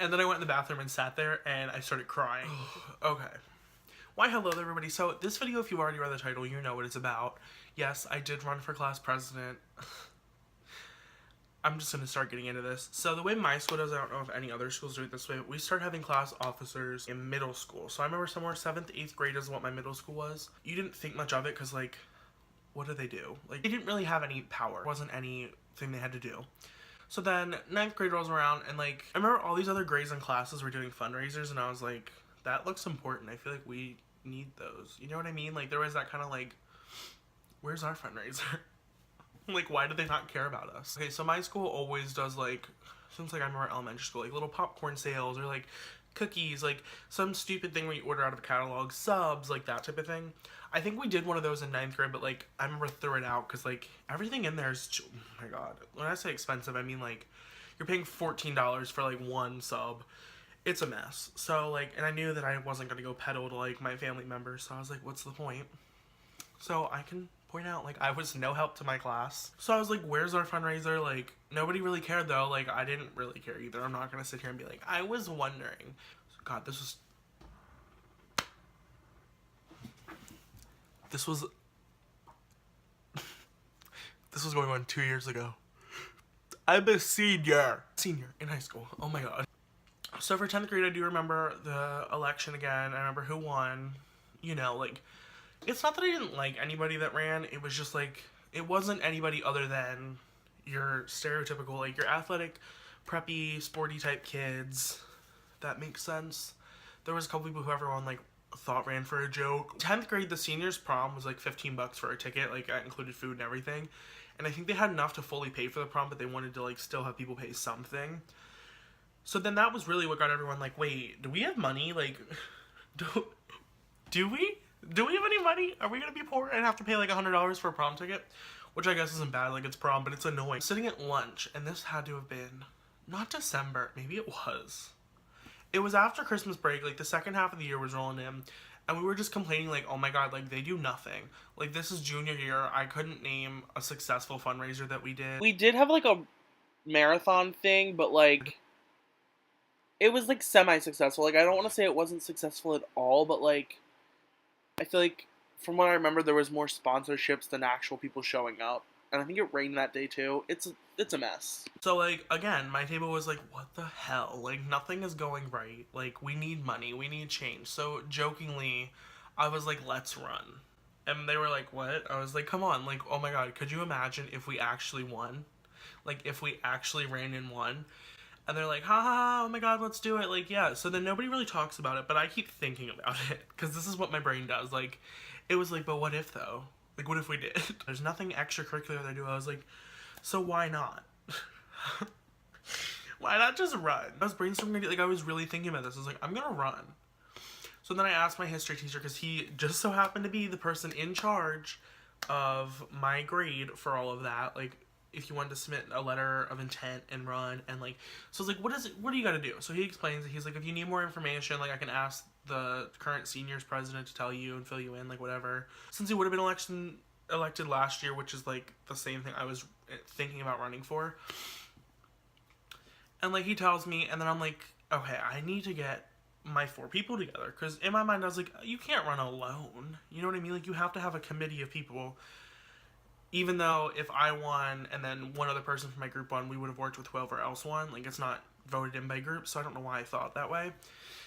And then I went in the bathroom and sat there and I started crying. Okay. Why hello there, everybody. So this video, if you already read the title, you know what it's about. Yes, I did run for class president. I'm just going to start getting into this. So the way my school does, I don't know if any other schools do it this way, we start having class officers in middle school. So I remember somewhere 7th, 8th grade is what my middle school was. You didn't think much of it because, like, what do they do? Like, they didn't really have any power. It wasn't anything they had to do. So then 9th grade rolls around and, like, I remember all these other grades and classes were doing fundraisers and I was like, that looks important. I feel like we need those. You know what I mean? Like, there was that kind of like, where's our fundraiser? Like, why do they not care about us? Okay, so my school always does, like, since, like, I remember elementary school, like, little popcorn sales or, like, cookies, like, some stupid thing where you order out of a catalog, subs, like, that type of thing. I think we did one of those in 9th grade, but, like, I remember threw it out because, like, everything in there is, oh my god. When I say expensive, I mean, like, you're paying $14 for, like, one sub. It's a mess. So, like, and I knew that I wasn't going to go peddle to, like, my family members, so I was like, what's the point? So I can point out, like, I was no help to my class. So I was like, where's our fundraiser? Like, nobody really cared, though. Like, I didn't really care either. I'm not going to sit here and be like, I was wondering. God, this was going on 2 years ago. I'm a senior in high school. Oh my god. So for 10th grade, I do remember the election again. I remember who won. You know, like, it's not that I didn't like anybody that ran. It was just, like, it wasn't anybody other than your stereotypical, like, your athletic, preppy, sporty type kids. That makes sense. There was a couple people who everyone, like, thought ran for a joke. 10th grade, the seniors prom was, like, $15 for a ticket. Like, that included food and everything. And I think they had enough to fully pay for the prom, but they wanted to, like, still have people pay something. So then that was really what got everyone like, wait, do we have money? Like, do we? Do we have any money? Are we gonna be poor and have to pay like $100 for a prom ticket? Which I guess isn't bad, like it's prom, but it's annoying. Sitting at lunch, and this had to have been, not December, maybe it was. It was after Christmas break, like the second half of the year was rolling in, and we were just complaining like, oh my god, like they do nothing. Like this is junior year, I couldn't name a successful fundraiser that we did. We did have like a marathon thing, but like it was like semi-successful. Like I don't want to say it wasn't successful at all, but like I feel like from what I remember there was more sponsorships than actual people showing up. And I think it rained that day too. It's a mess. So like again, my table was like, what the hell? Like nothing is going right. Like we need money, we need change. So jokingly, I was like, let's run. And they were like, what? I was like, come on, like, oh my god, could you imagine if we actually won? Like if we actually ran and won? And they're like, ha ha ha, oh my god, let's do it. Like, yeah. So then nobody really talks about it, but I keep thinking about it. Because this is what my brain does. Like, it was like, but what if, though? Like, what if we did? There's nothing extracurricular that I do. I was like, so why not? Why not just run? I was brainstorming, like, I was really thinking about this. I was like, I'm gonna run. So then I asked my history teacher, because he just so happened to be the person in charge of my grade for all of that. Like, if you wanted to submit a letter of intent and run, and like, so I was like, what do you gotta do? So he explains, he's like, if you need more information, like I can ask the current seniors president to tell you and fill you in, like whatever. Since he would have been elected last year, which is like the same thing I was thinking about running for. And like he tells me, and then I'm like, okay, I need to get my 4 people together, because in my mind I was like, you can't run alone. You know what I mean? Like you have to have a committee of people. Even though if I won and then one other person from my group won, we would have worked with whoever else won. Like, it's not voted in by groups, so I don't know why I thought that way.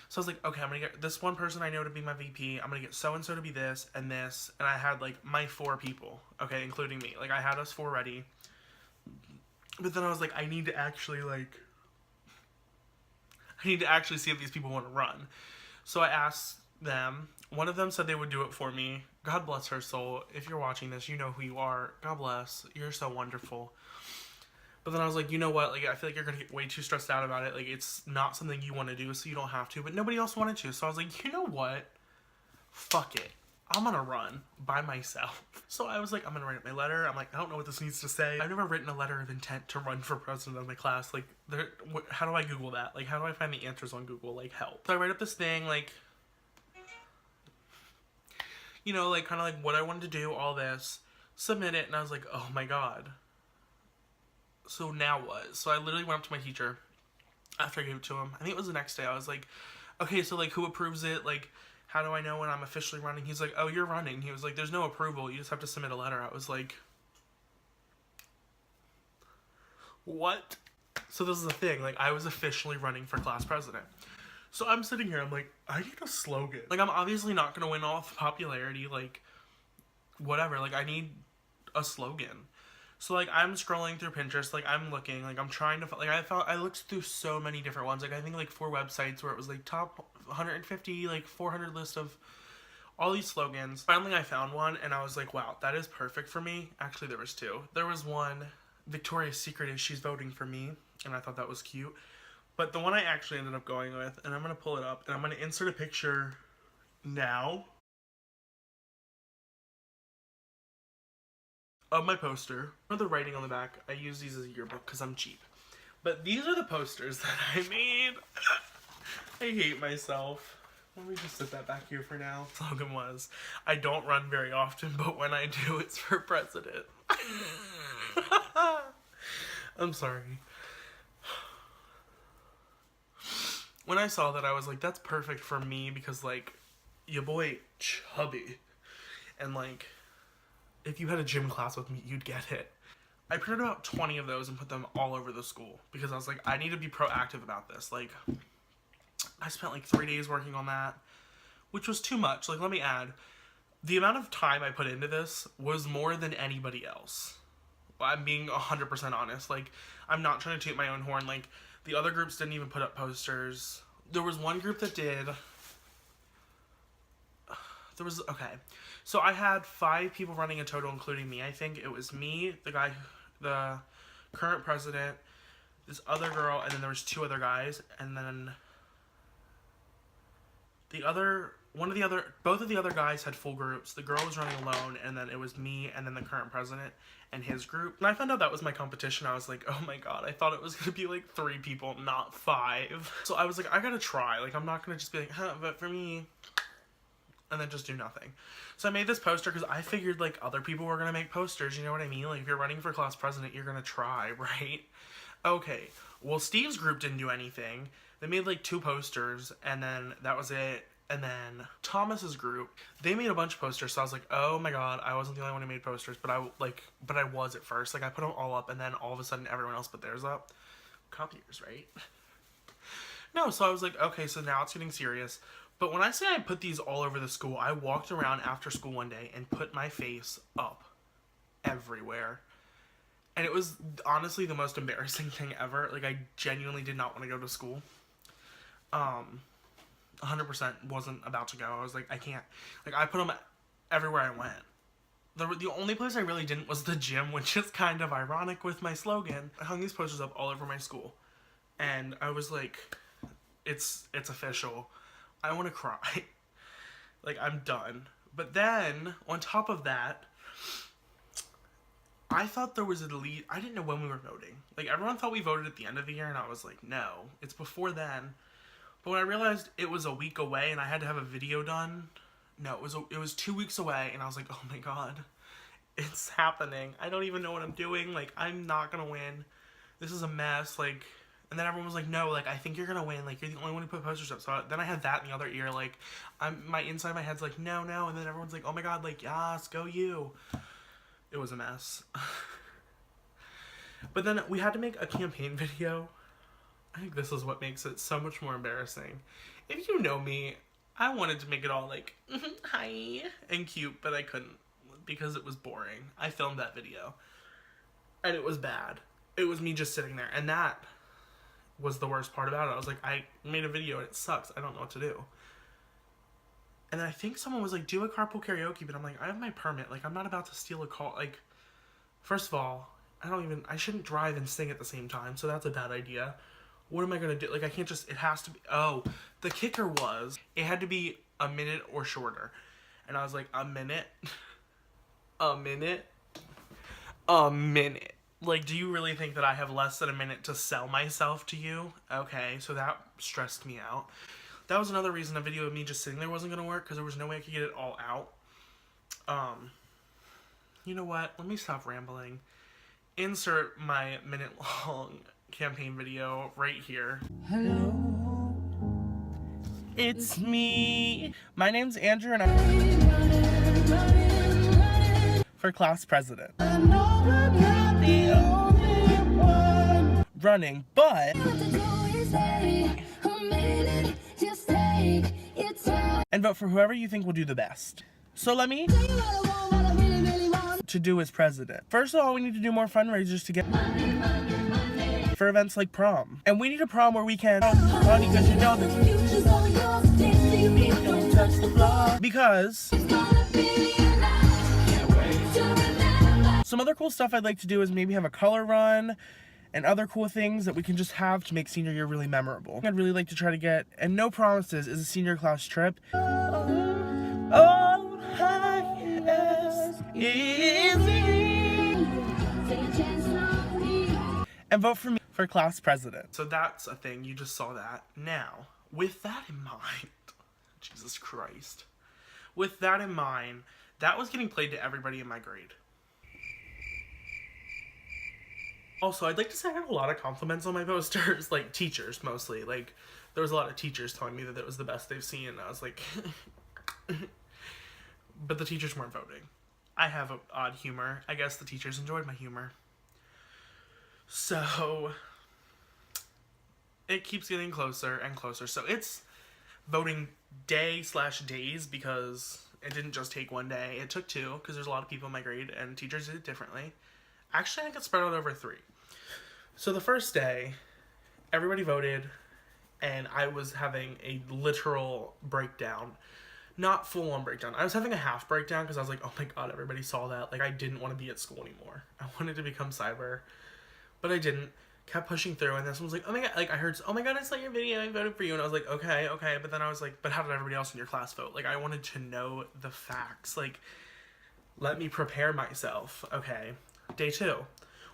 So I was like, okay, I'm going to get this one person I know to be my VP. I'm going to get so-and-so to be this and this. And I had, like, my 4 people, okay, including me. Like, I had us 4 ready. But then I was like, I need to actually see if these people want to run. So I asked them. One of them said they would do it for me. God bless her soul. If you're watching this, you know who you are. God bless. You're so wonderful. But then I was like, you know what? Like, I feel like you're going to get way too stressed out about it. Like, it's not something you want to do, so you don't have to. But nobody else wanted to. So I was like, you know what? Fuck it. I'm going to run by myself. So I was like, I'm going to write my letter. I'm like, I don't know what this needs to say. I've never written a letter of intent to run for president of my class. Like, how do I Google that? Like, how do I find the answers on Google? Like, help. So I write up this thing, like, you know, like, kind of like what I wanted to do, all this, submit it, and I was like, oh my god. So now what? So I literally went up to my teacher, after I gave it to him. I think it was the next day. I was like, okay, so like who approves it? Like, how do I know when I'm officially running? He's like, oh, you're running. He was like, there's no approval. You just have to submit a letter. I was like, what? So this is the thing. Like, I was officially running for class president. So I'm sitting here. I'm like, I need a slogan. Like, I'm obviously not going to win off popularity. Like, whatever. Like, I need a slogan. So, like, I'm scrolling through Pinterest, like, I'm looking, like, I'm trying to, like, I looked through so many different ones, like, I think, like, 4 websites where it was, like, top 150, like, 400 list of all these slogans. Finally, I found one, and I was like, wow, that is perfect for me. Actually, there was 2. There was one, Victoria's Secret is she's voting for me, and I thought that was cute. But the one I actually ended up going with, and I'm going to pull it up, and I'm going to insert a picture now of my poster. For the writing on the back, I use these as a yearbook because I'm cheap. But these are the posters that I made. I hate myself. Let me just sit that back here for now. The slogan was, I don't run very often, but when I do, it's for president. I'm sorry. When I saw that, I was like, that's perfect for me because, like, your boy chubby. And, like, if you had a gym class with me, you'd get it. I printed about 20 of those and put them all over the school because I was like, I need to be proactive about this. Like, I spent like 3 days working on that, which was too much. Like, let me add, the amount of time I put into this was more than anybody else. I'm being 100% honest. Like, I'm not trying to toot my own horn. Like, the other groups didn't even put up posters. There was one group that did. Okay. So I had 5 people running in total, including me. I think it was me, the current president, this other girl, and then there was 2 other guys, and then both of the other guys had full groups. The girl was running alone, and then it was me, and then the current president and his group. And I found out that was my competition. I was like, oh my god, I thought it was gonna be like 3 people, not 5. So I was like, I gotta try. Like, I'm not gonna just be like, vote for me, and then just do nothing. So I made this poster because I figured, like, other people were gonna make posters, you know what I mean? Like, if you're running for class president, you're gonna try, right? Okay, well, Steve's group didn't do anything. They made, like, 2 posters, and then that was it. And then Thomas's group, they made a bunch of posters, so I was like, oh my god, I wasn't the only one who made posters, but I was at first. Like, I put them all up, and then all of a sudden, everyone else put theirs up. Copiers, right? No, so I was like, okay, so now it's getting serious. But when I say I put these all over the school, I walked around after school one day and put my face up everywhere. And it was honestly the most embarrassing thing ever. Like, I genuinely did not want to go to school. 100% wasn't about to go. I was like, I can't. Like, I put them everywhere I went. The only place I really didn't was the gym, which is kind of ironic with my slogan. I hung these posters up all over my school. And I was like, it's official. I want to cry. Like, I'm done. But then, on top of that, I thought there was I didn't know when we were voting. Like, everyone thought we voted at the end of the year, and I was like, no, it's before then. But when I realized it was a week away and I had to have a video done, no, it was 2 weeks away, and I was like, oh my god, it's happening. I don't even know what I'm doing. Like, I'm not gonna win. This is a mess. Like, and then everyone was like, no, like, I think you're gonna win. Like, you're the only one who put posters up. So then I had that in the other ear. Like, inside my head's like, no. And then everyone's like, oh my god, like, yes, go you. It was a mess. But then we had to make a campaign video. I think this is what makes it so much more embarrassing. If you know me, I wanted to make it all like, hi, and cute, but I couldn't because it was boring. I filmed that video, and it was bad. It was me just sitting there, and that was the worst part about it. I was like, I made a video, and it sucks. I don't know what to do. And then I think someone was like, do a carpool karaoke, but I'm like, I have my permit. Like, I'm not about to steal a call. Like, first of all, I shouldn't drive and sing at the same time, so that's a bad idea. What am I gonna do? Like, I can't just, it has to be, the kicker was, it had to be a minute or shorter. And I was like, a minute? A minute? A minute. Like, do you really think that I have less than a minute to sell myself to you? Okay, so that stressed me out. That was another reason a video of me just sitting there wasn't gonna work, because there was no way I could get it all out. You know what? Let me stop rambling. Insert my minute-long campaign video right here. Hello, it's me. My name's Andrew and I'm for class president. I know I'm not the only one running, but and vote for whoever you think will do the best. So let me to do as president. First of all, we need to do more fundraisers to get for events like prom. And we need a prom where we can because you know because some other cool stuff I'd like to do is maybe have a color run and other cool things that we can just have to make senior year really memorable. I'd really like to try to get, and no promises, is a senior class trip. Oh, yes, and vote for me for class president. So that's a thing, you just saw that. Now, with that in mind, Jesus Christ. With that in mind, that was getting played to everybody in my grade. Also, I'd like to say I got a lot of compliments on my posters, like teachers mostly. Like, there was a lot of teachers telling me that it was the best they've seen, and I was like, but the teachers weren't voting. I have an odd humor. I guess the teachers enjoyed my humor. So, it keeps getting closer and closer. So it's voting day/days because it didn't just take one day. It took two because there's a lot of people in my grade and teachers did it differently. Actually, I think it's spread out over 3. So the first day, everybody voted, and I was having a literal breakdown. Not full-on breakdown. I was having a half breakdown because I was like, oh my god, everybody saw that. Like, I didn't want to be at school anymore. I wanted to become cyber, but I didn't. Kept pushing through, and this one was like, oh my god, like, I heard, oh my god, I saw your video, I voted for you, and I was like, okay, but then I was like, but how did everybody else in your class vote? Like, I wanted to know the facts. Like, let me prepare myself. Okay. Day 2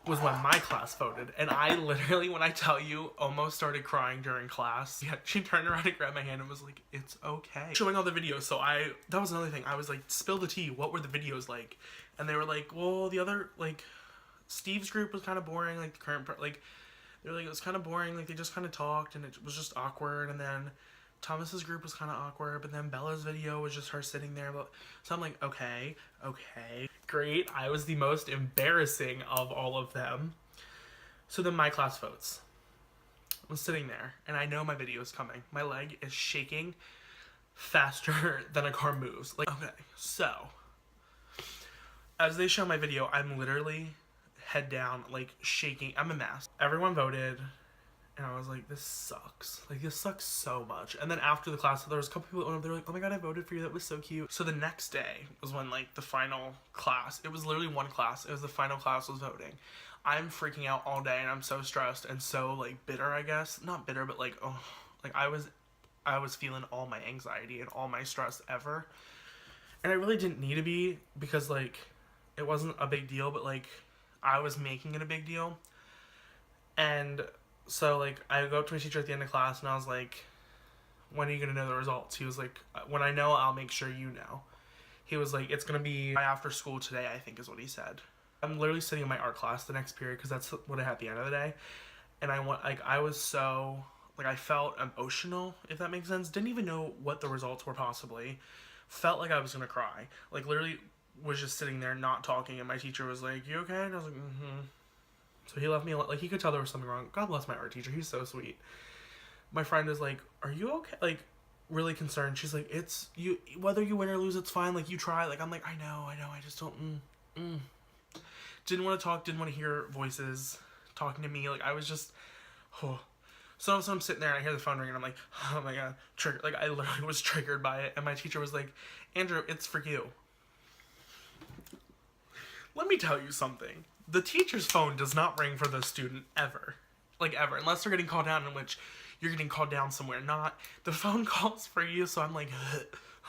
was when my class voted, and I literally, when I tell you, almost started crying during class. Yeah, she turned around and grabbed my hand and was like, it's okay. Showing all the videos, so that was another thing. I was like, spill the tea, what were the videos like? And they were like, well, the other, like, Steve's group was kind of boring, like, the current, like, they were like, it was kind of boring, like, they just kind of talked, and it was just awkward, and then Thomas's group was kind of awkward, but then Bella's video was just her sitting there. So I'm like, okay, great. I was the most embarrassing of all of them. So then my class votes. I'm sitting there, and I know my video is coming. My leg is shaking faster than a car moves. Like, okay, so as they show my video, I'm literally head down, like, shaking. I'm a mess. Everyone voted. And I was like, this sucks. Like, this sucks so much. And then after the class, there was a couple people that went up, they were like, oh my god, I voted for you. That was so cute. So the next day was when, like, the final class, it was literally one class. It was the final class was voting. I'm freaking out all day, and I'm so stressed and so, like, bitter, I guess. Not bitter, but, like, oh, like, I was feeling all my anxiety and all my stress ever. And I really didn't need to be because, like, it wasn't a big deal, but, like, I was making it a big deal. And so, like, I go up to my teacher at the end of class, and I was like, when are you going to know the results? He was like, when I know, I'll make sure you know. He was like, it's going to be after school today, I think is what he said. I'm literally sitting in my art class the next period, because that's what I had at the end of the day. And I was so, like, I felt emotional, if that makes sense. Didn't even know what the results were possibly. Felt like I was going to cry. Like, literally was just sitting there not talking, and my teacher was like, you okay? And I was like, mm-hmm. So he left me, like, he could tell there was something wrong. God bless my art teacher. He's so sweet. My friend was like, are you okay? Like, really concerned. She's like, it's, you, whether you win or lose, it's fine. Like, you try. Like, I'm like, I know. I just don't, Didn't want to talk, didn't want to hear voices talking to me. Like, I was just, oh. So I'm sitting there, and I hear the phone ring, and I'm like, oh my god, triggered. Like, I literally was triggered by it. And my teacher was like, Andrew, it's for you. Let me tell you something. The teacher's phone does not ring for the student ever. Like, ever. Unless they're getting called down, in which you're getting called down somewhere. Not. The phone calls for you, so I'm like,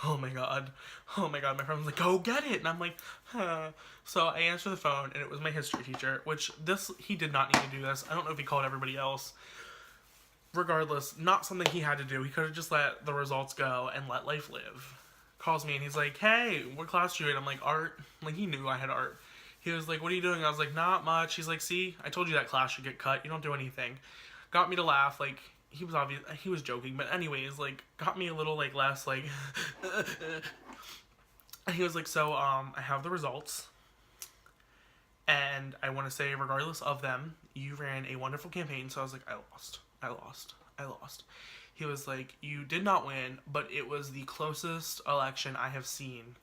oh my god. Oh my god. My friend was like, go get it. And I'm like, huh. So I answer the phone, and it was my history teacher, which he did not need to do this. I don't know if he called everybody else. Regardless, not something he had to do. He could have just let the results go and let life live. Calls me, and he's like, hey, what class are you in? I'm like, art. Like, he knew I had art. He was like, what are you doing? I was like, not much. He's like, see, I told you that class should get cut. You don't do anything. Got me to laugh. Like, he was joking. But anyways, like, got me a little, like, less, like, and he was like, so, I have the results. And I want to say, regardless of them, you ran a wonderful campaign. So I was like, I lost. He was like, you did not win, but it was the closest election I have seen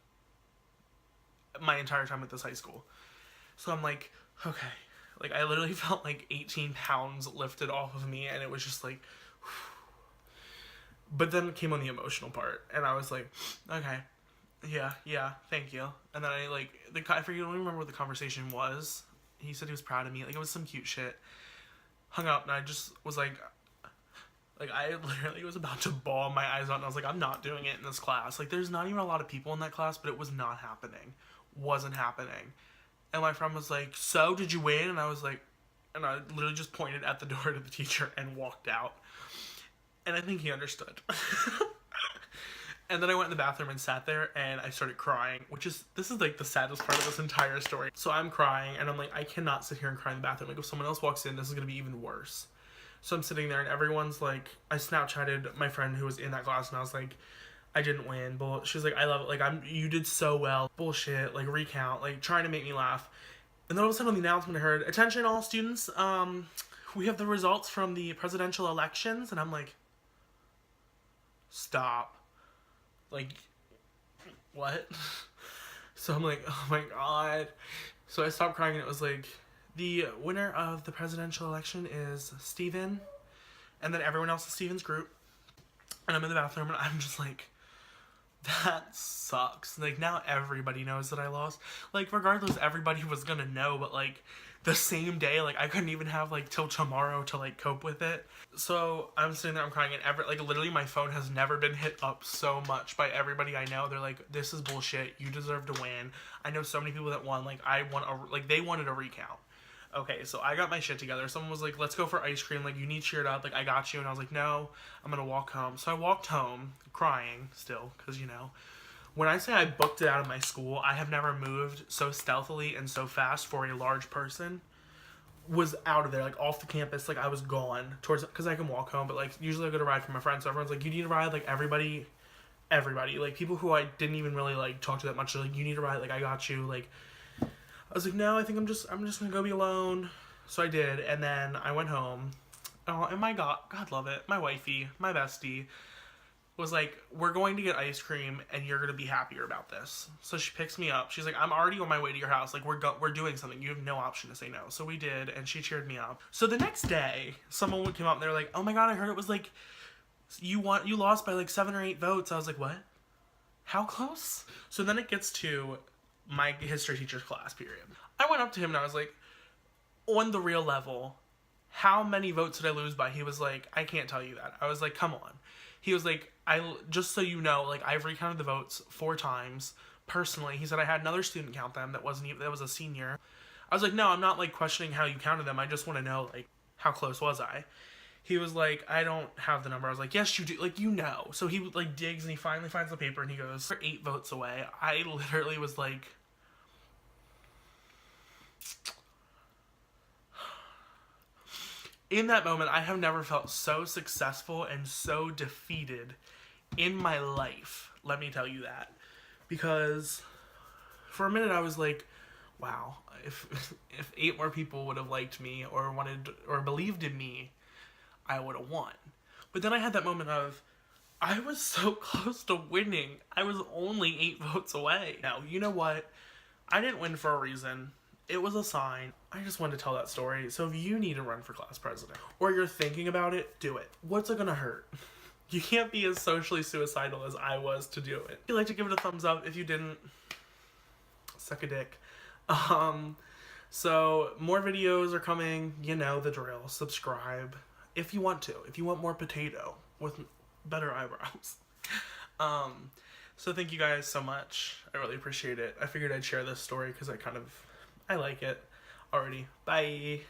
my entire time at this high school. So I'm like, okay. Like, I literally felt like 18 pounds lifted off of me, and it was just like, whew. But then it came on the emotional part, and I was like, okay, yeah, thank you. And then I, like, I forget, I don't even remember what the conversation was. He said he was proud of me. Like, it was some cute shit. Hung up, and I just was like, I literally was about to bawl my eyes out, and I was like, I'm not doing it in this class. Like, there's not even a lot of people in that class, but it was not happening. Wasn't happening. And my friend was like, so, did you win? And I was like, and I literally just pointed at the door to the teacher and walked out. And I think he understood. And then I went in the bathroom and sat there, and I started crying, this is like the saddest part of this entire story. So I'm crying, and I'm like, I cannot sit here and cry in the bathroom. Like, if someone else walks in, this is going to be even worse. So I'm sitting there, and everyone's like, I Snapchatted my friend who was in that class, and I was like, I didn't win. But she's like, I love it. Like, you did so well. Bullshit. Like, recount. Like, trying to make me laugh. And then all of a sudden on the announcement I heard, attention all students, we have the results from the presidential elections. And I'm like, stop. Like, what? So I'm like, oh my god. So I stopped crying, and it was like, the winner of the presidential election is Steven. And then everyone else in Steven's group. And I'm in the bathroom, and I'm just like, that sucks. Like, now everybody knows that I lost. Like, regardless, everybody was gonna know, but, like, the same day, like, I couldn't even have, like, till tomorrow to, like, cope with it. So, I'm sitting there, I'm crying, and like, literally my phone has never been hit up so much by everybody I know. They're like, this is bullshit, you deserve to win. I know so many people that won, like, they wanted a recount. Okay, so I got my shit together. Someone was like, let's go for ice cream. Like, you need cheered up. Like, I got you. And I was like, no, I'm going to walk home. So I walked home, crying still, because, you know, when I say I booked it out of my school, I have never moved so stealthily and so fast for a large person. Was out of there, like, off the campus. Like, I was gone towards, because I can walk home, but, like, usually I go to ride for my friends. So everyone's like, you need to ride. Like, everybody, like, people who I didn't even really, like, talk to that much, are like, you need to ride. Like, I got you. Like, I was like, no, I think I'm just gonna go be alone. So I did, and then I went home. Oh, and my God love it, my wifey, my bestie, was like, we're going to get ice cream, and you're gonna be happier about this. So she picks me up. She's like, I'm already on my way to your house. Like, we're doing something. You have no option to say no. So we did, and she cheered me up. So the next day, someone came up, and they were like, oh my God, I heard it was like, you lost by like 7 or 8 votes. I was like, what? How close? So then it gets to my history teacher's class period. I went up to him and I was like, on the real level, how many votes did I lose by? He was like, I can't tell you that. I was like, come on. He was like, just so you know, like, I've recounted the votes 4 times personally. He said I had another student count them that was a senior. I was like, no, I'm not, like, questioning how you counted them. I just want to know, like, how close was I? He was like, I don't have the number. I was like, yes, you do. Like, you know. So he, like, digs, and he finally finds the paper, and he goes, we're 8 votes away. I literally was like, in that moment, I have never felt so successful and so defeated in my life. Let me tell you that. Because for a minute I was like, wow, if 8 more people would have liked me or wanted or believed in me, I would have won. But then I had that moment of, I was so close to winning. I was only 8 votes away. Now, you know what? I didn't win for a reason. It was a sign. I just wanted to tell that story. So if you need to run for class president, or you're thinking about it, do it. What's it gonna hurt? You can't be as socially suicidal as I was to do it. If you'd like to give it a thumbs up. If you didn't, suck a dick. So more videos are coming. You know the drill. Subscribe if you want to. If you want more potato with better eyebrows. So thank you guys so much. I really appreciate it. I figured I'd share this story because I like it already. Bye.